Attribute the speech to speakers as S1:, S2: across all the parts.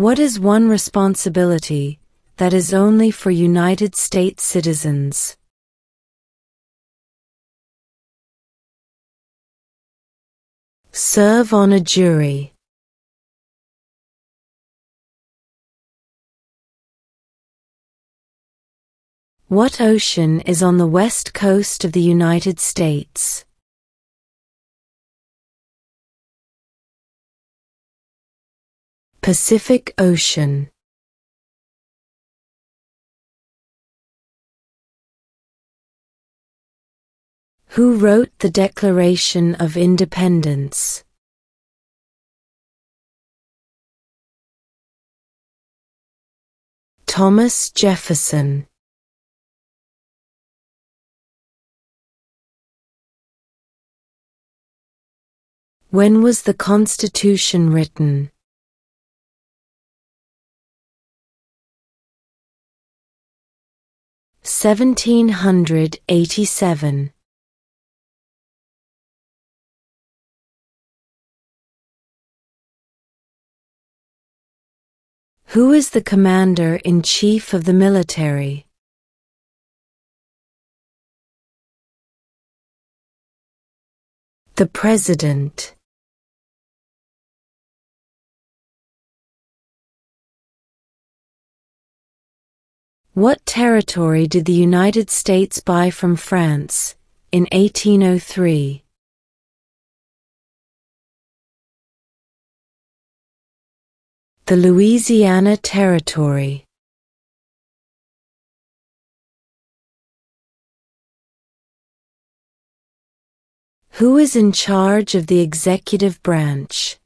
S1: What is one responsibility that is only for United States citizens? Serve on a jury. What ocean is on the west coast of the United States? Pacific Ocean. Who wrote the Declaration of Independence? Thomas Jefferson. When was the Constitution written? 1787. Who is the Commander-in-Chief of the military? The President. What territory did the United States buy from France in 1803? The Louisiana Territory. Who is in charge of the executive branch?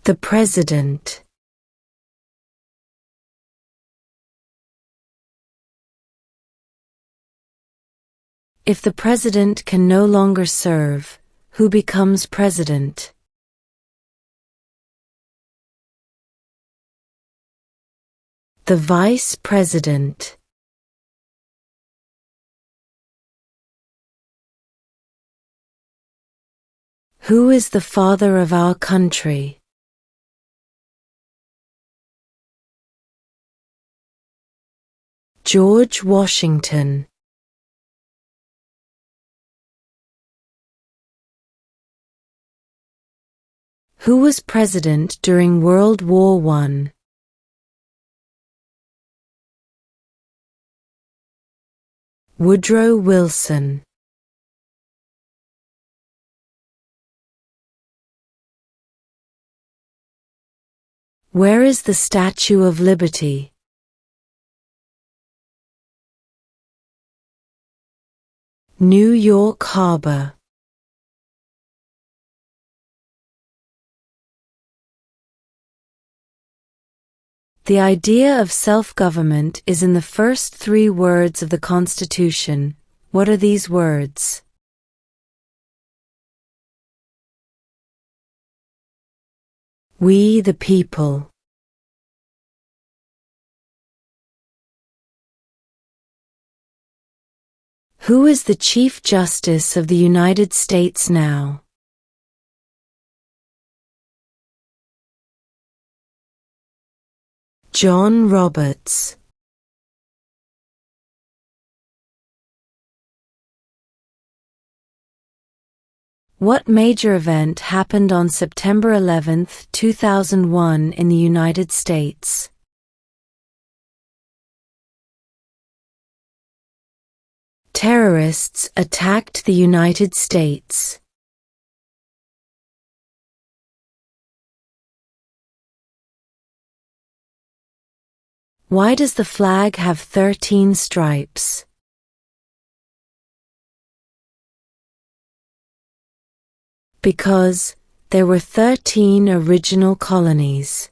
S1: The President. If the President can no longer serve, who becomes President? The Vice President. Who is the father of our country? George Washington. Who was president during World War I? Woodrow Wilson. Where is the Statue of Liberty? New York Harbor. The idea of self-government is in the first 3 words of the Constitution. What are these words? We the people. Who is the Chief Justice of the United States now? John Roberts. What major event happened on September 11, 2001 in the United States? Terrorists attacked the United States. Why does the flag have 13 stripes? Because there were 13 original colonies.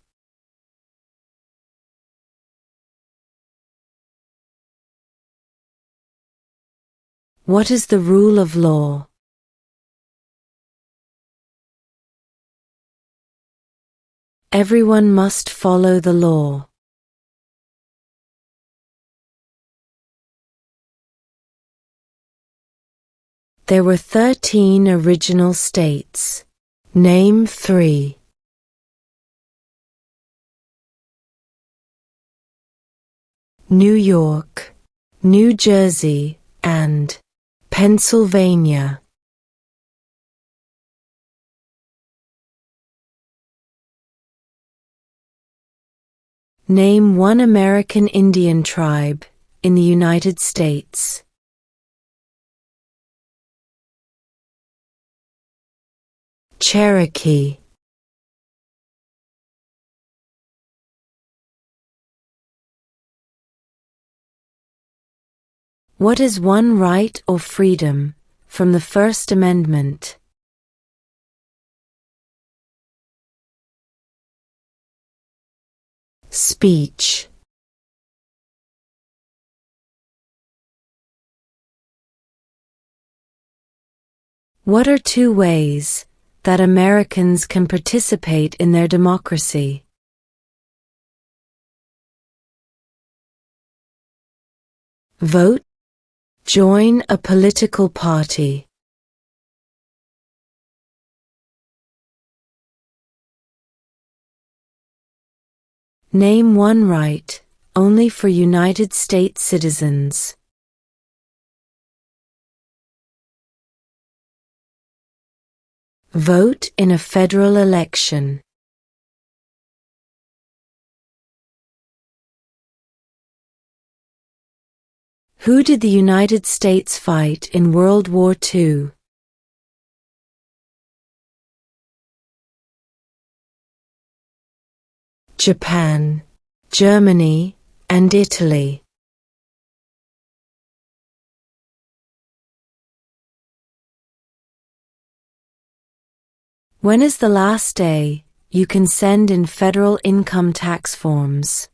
S1: What is the rule of law? Everyone must follow the law. There were 13 original states. Name 3. New York, New Jersey, and Pennsylvania. Name 1 American Indian tribe in the United States. Cherokee. What is one right or freedom from the First Amendment? Speech. What are 2 ways that Americans can participate in their democracy? Vote. Join a political party. Name 1 right only for United States citizens. Vote in a federal election. Who did the United States fight in World War II? Japan, Germany, and Italy. When is the last day you can send in federal income tax forms?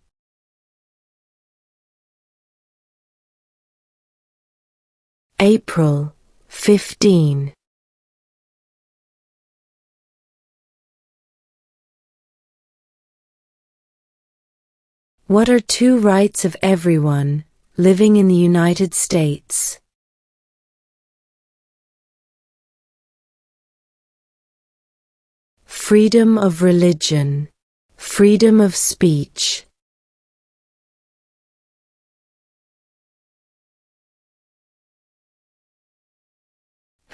S1: April 15. What are 2 rights of everyone living in the United States? Freedom of religion, freedom of speech.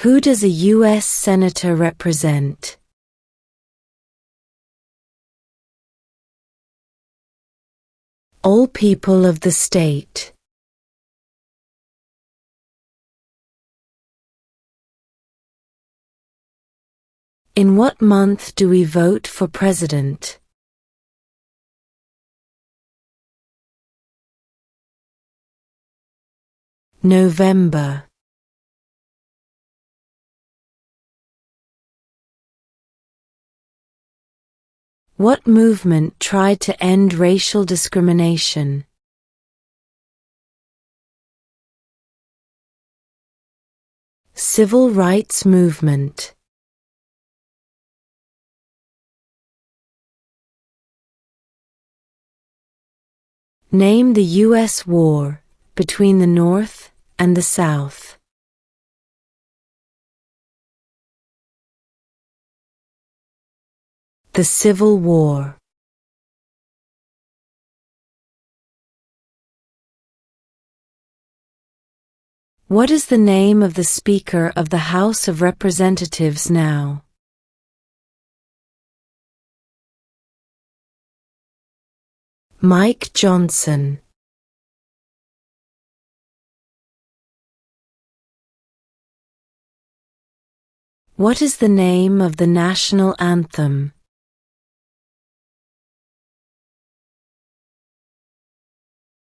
S1: Who does a U.S. Senator represent? All people of the state. In what month do we vote for president? November. What movement tried to end racial discrimination? Civil rights movement. Name the U.S. war between the North and the South. The Civil War. What is the name of the Speaker of the House of Representatives now? Mike Johnson. What is the name of the national anthem?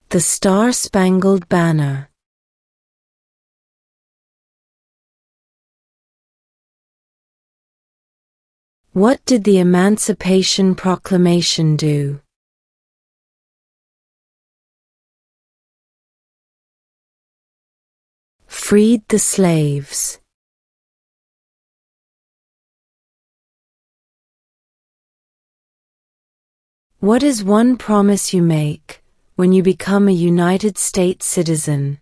S1: The Star-Spangled Banner. What did the Emancipation Proclamation do? Freed the slaves. What is one promise you make when you become a United States citizen?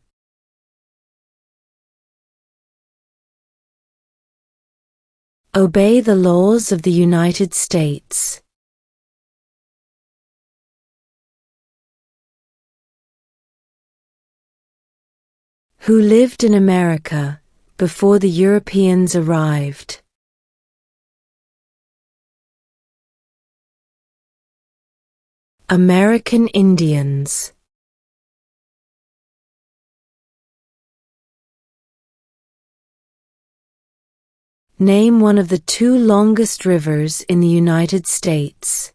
S1: Obey the laws of the United States. Who lived in America before the Europeans arrived? American Indians. Name one of the two longest rivers in the United States.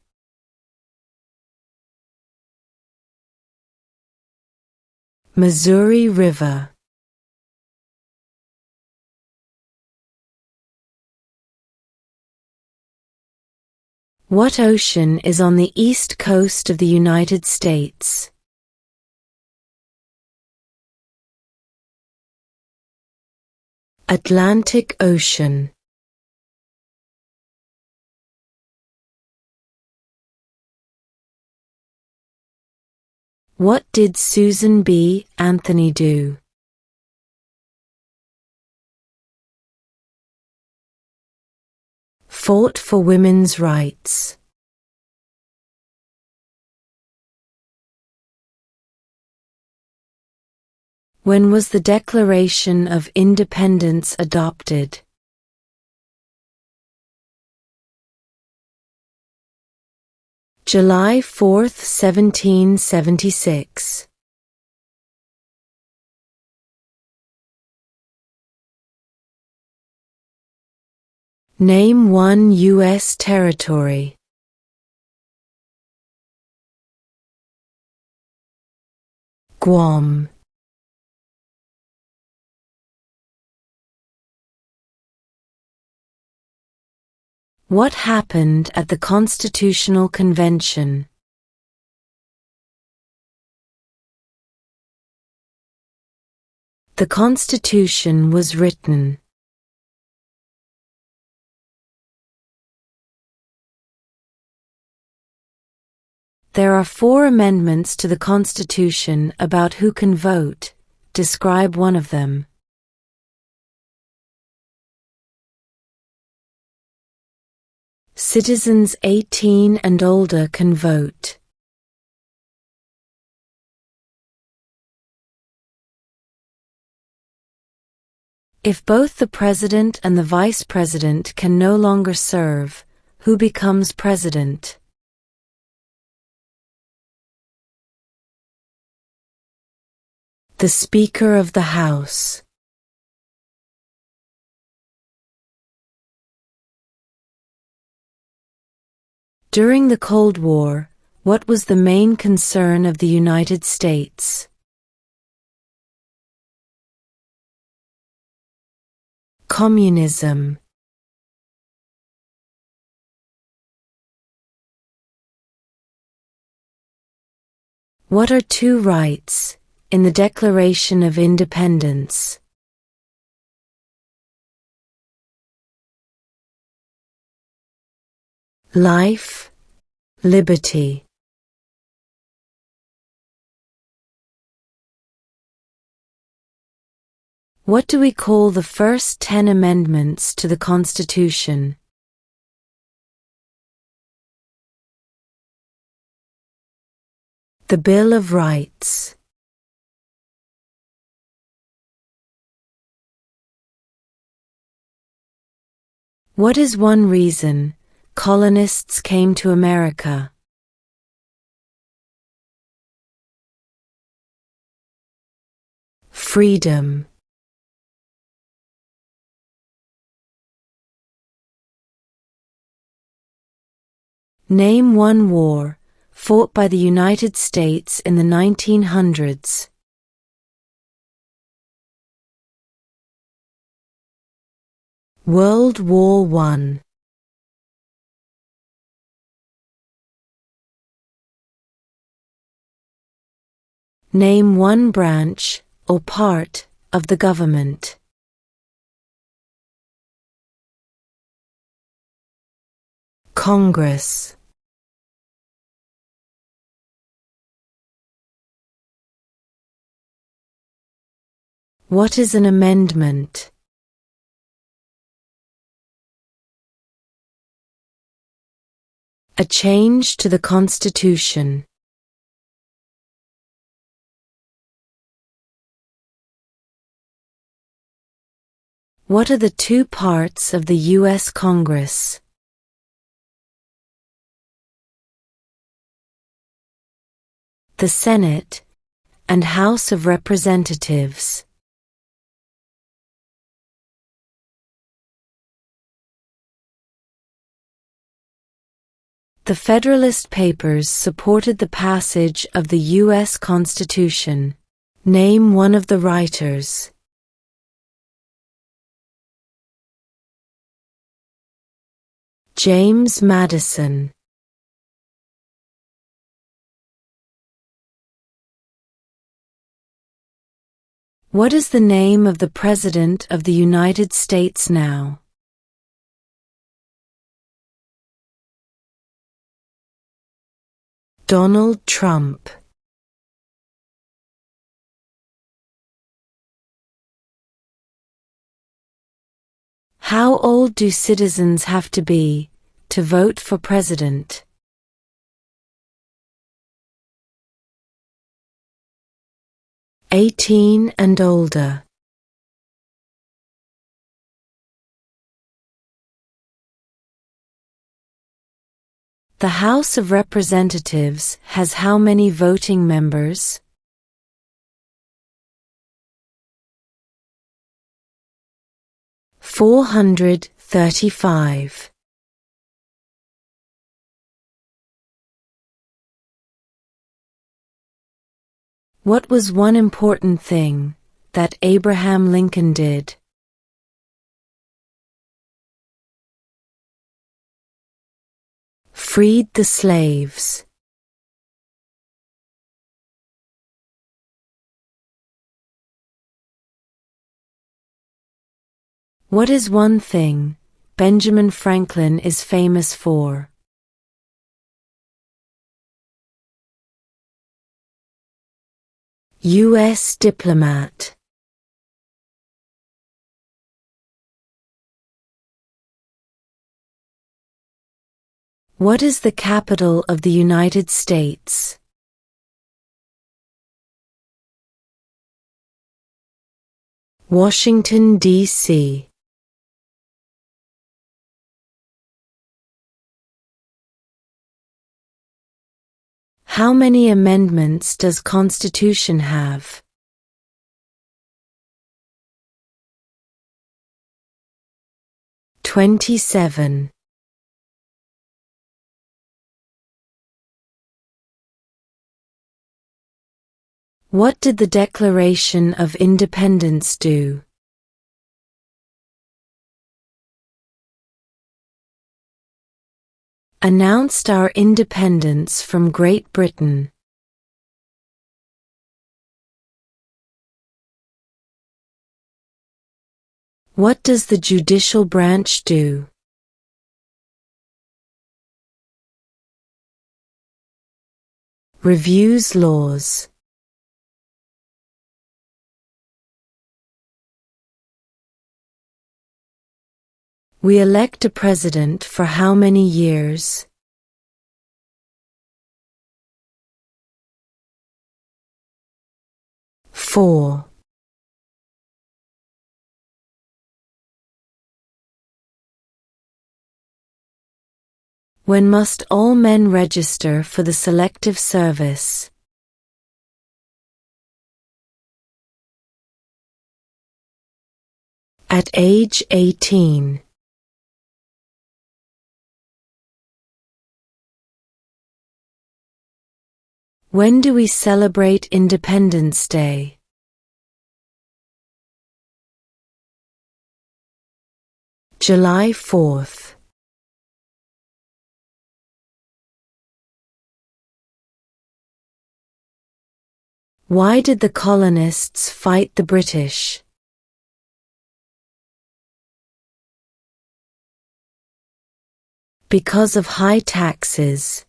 S1: Missouri River. What ocean is on the east coast of the United States? Atlantic Ocean. What did Susan B. Anthony do? Fought for women's rights. When was the Declaration of Independence adopted? July 4, 1776. Name one U.S. territory. Guam. What happened at the Constitutional Convention? The Constitution was written. There are 4 amendments to the Constitution about who can vote. Describe one of them. Citizens 18 and older can vote. If both the president and the vice president can no longer serve, who becomes president? The Speaker of the House. During the Cold War, what was the main concern of the United States? Communism. What are 2 rights in the Declaration of Independence? Life, liberty. What do we call the first 10 amendments to the Constitution? The Bill of Rights. What is one reason colonists came to America? Freedom. Name one war fought by the United States in the 1900s. World War I. Name one branch or part of the government. Congress. What is an amendment? A change to the Constitution. What are the two parts of the U.S. Congress? The Senate and House of Representatives. The Federalist Papers supported the passage of the U.S. Constitution. Name one of the writers. James Madison. What is the name of the President of the United States now? Donald Trump. How old do citizens have to be to vote for president? 18 and older. The House of Representatives has how many voting members? 435. What was one important thing that Abraham Lincoln did? Freed the slaves. What is one thing Benjamin Franklin is famous for? U.S. diplomat. What is the capital of the United States? Washington, D.C. How many amendments does Constitution have? 27. What did the Declaration of Independence do? Announced our independence from Great Britain. What does the judicial branch do? Reviews laws. We elect a president for how many years? 4. When must all men register for the Selective Service? At age 18. When do we celebrate Independence Day? July 4th. Why did the colonists fight the British? Because of high taxes.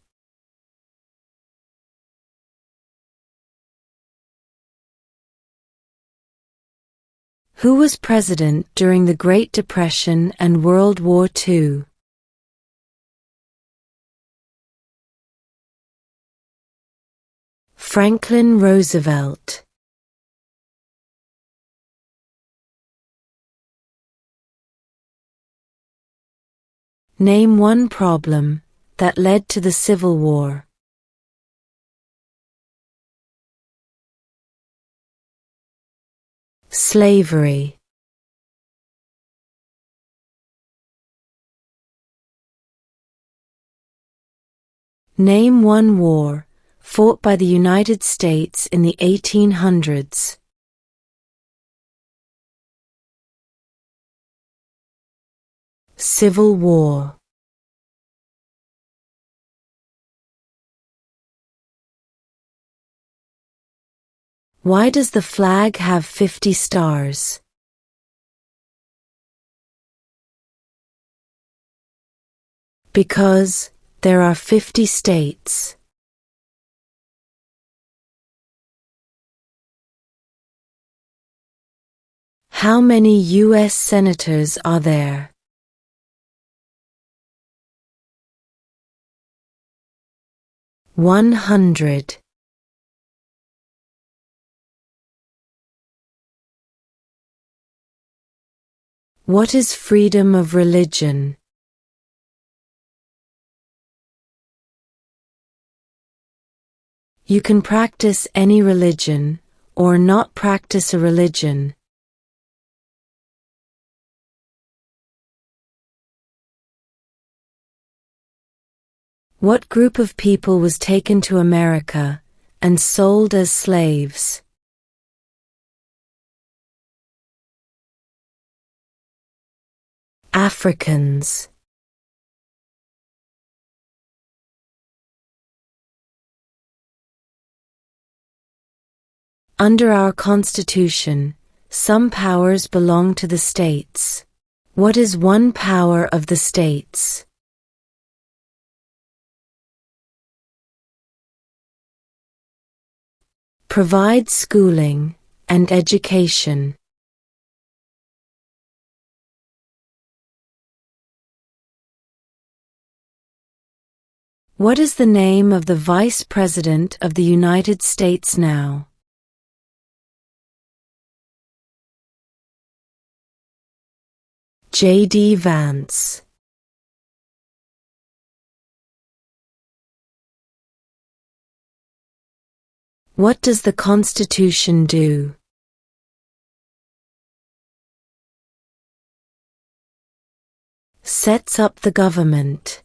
S1: Who was president during the Great Depression and World War II? Franklin Roosevelt. Name one problem that led to the Civil War. Slavery. Name one war fought by the United States in the 1800s. Civil War. Why does the flag have 50 stars? Because there are 50 states. How many U.S. senators are there? $100. What is freedom of religion? You can practice any religion, or not practice a religion. What group of people was taken to America and sold as slaves? Africans. Under our Constitution, some powers belong to the states. What is one power of the states? Provide schooling and education. What is the name of the Vice President of the United States now? J.D. Vance. What does the Constitution do? Sets up the government.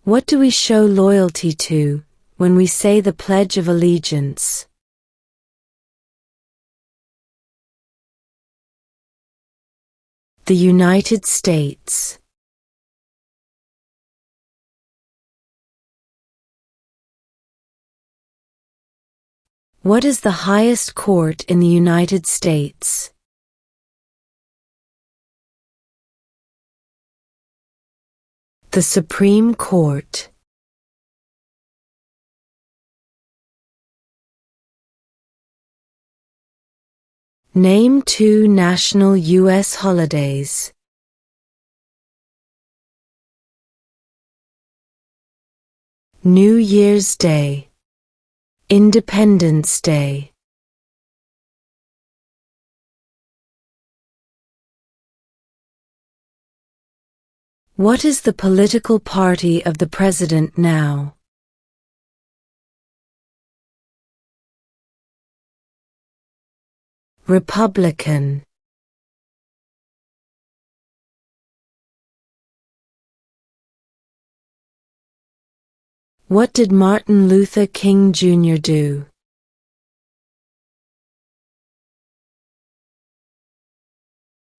S1: What do we show loyalty to when we say the Pledge of Allegiance? The United States. What is the highest court in the United States? The Supreme Court. Name two national U.S. holidays. New Year's Day. Independence Day. What is the political party of the president now? Republican. What did Martin Luther King Jr. do?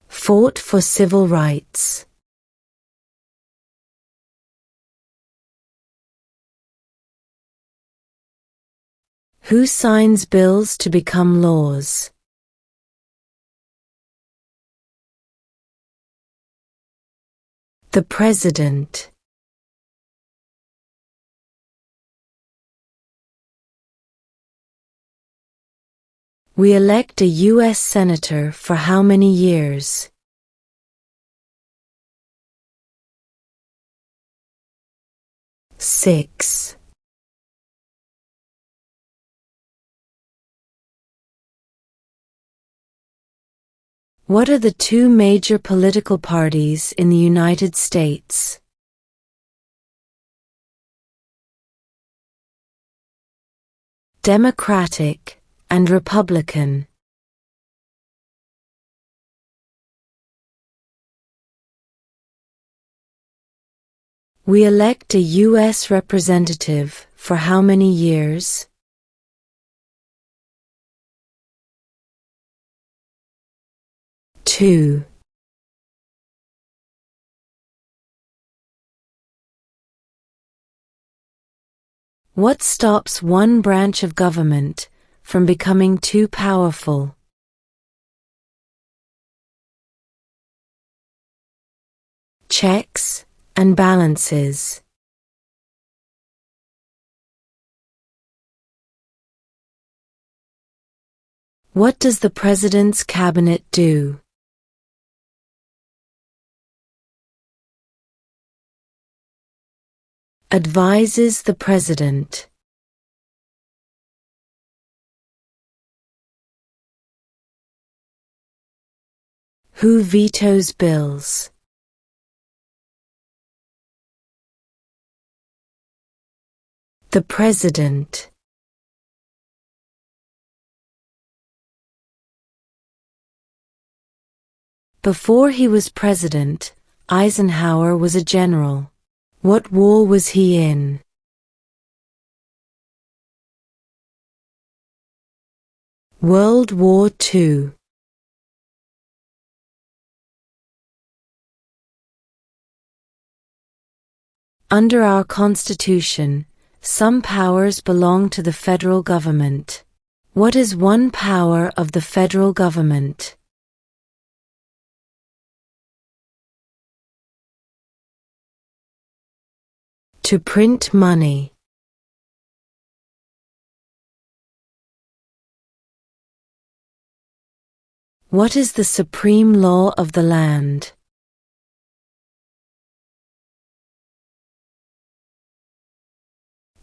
S1: Fought for civil rights. Who signs bills to become laws? The President. We elect a U.S. Senator for how many years? 6. What are the two major political parties in the United States? Democratic and Republican. We elect a U.S. representative for how many years? Two. What stops one branch of government from becoming too powerful? Checks and balances. What does the President's cabinet do? Advises the President. Who vetoes bills? The President. Before he was president, Eisenhower was a general. What war was he in? World War II. Under our Constitution, some powers belong to the federal government. What is one power of the federal government? To print money. What is the supreme law of the land?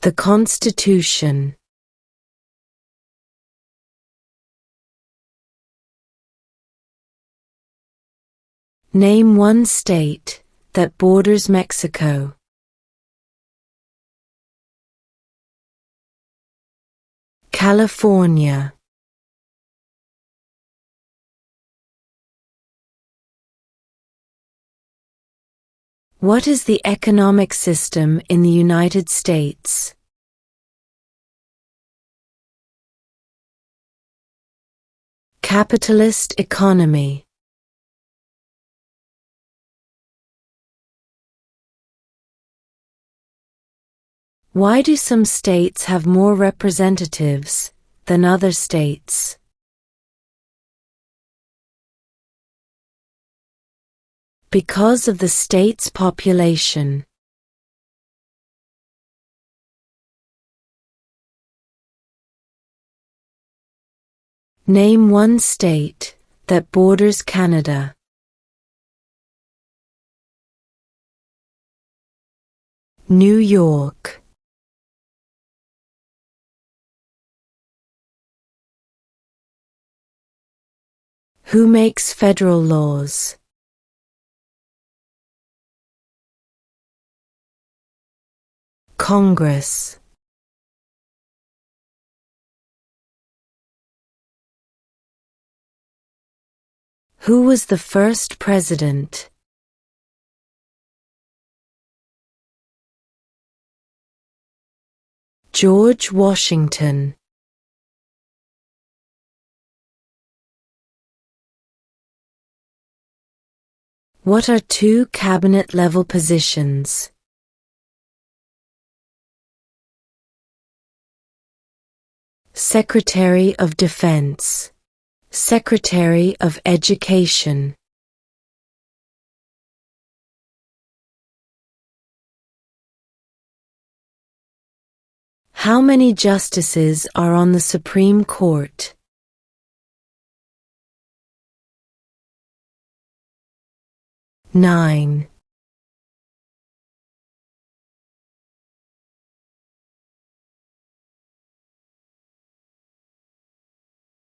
S1: The Constitution. Name one state that borders Mexico. California. What is the economic system in the United States? Capitalist economy. Why do some states have more representatives than other states? Because of the state's population. Name one state that borders Canada. New York. Who makes federal laws? Congress. Who was the first president? George Washington. What are two cabinet-level positions? Secretary of Defense. Secretary of Education. How many justices are on the Supreme Court? 9.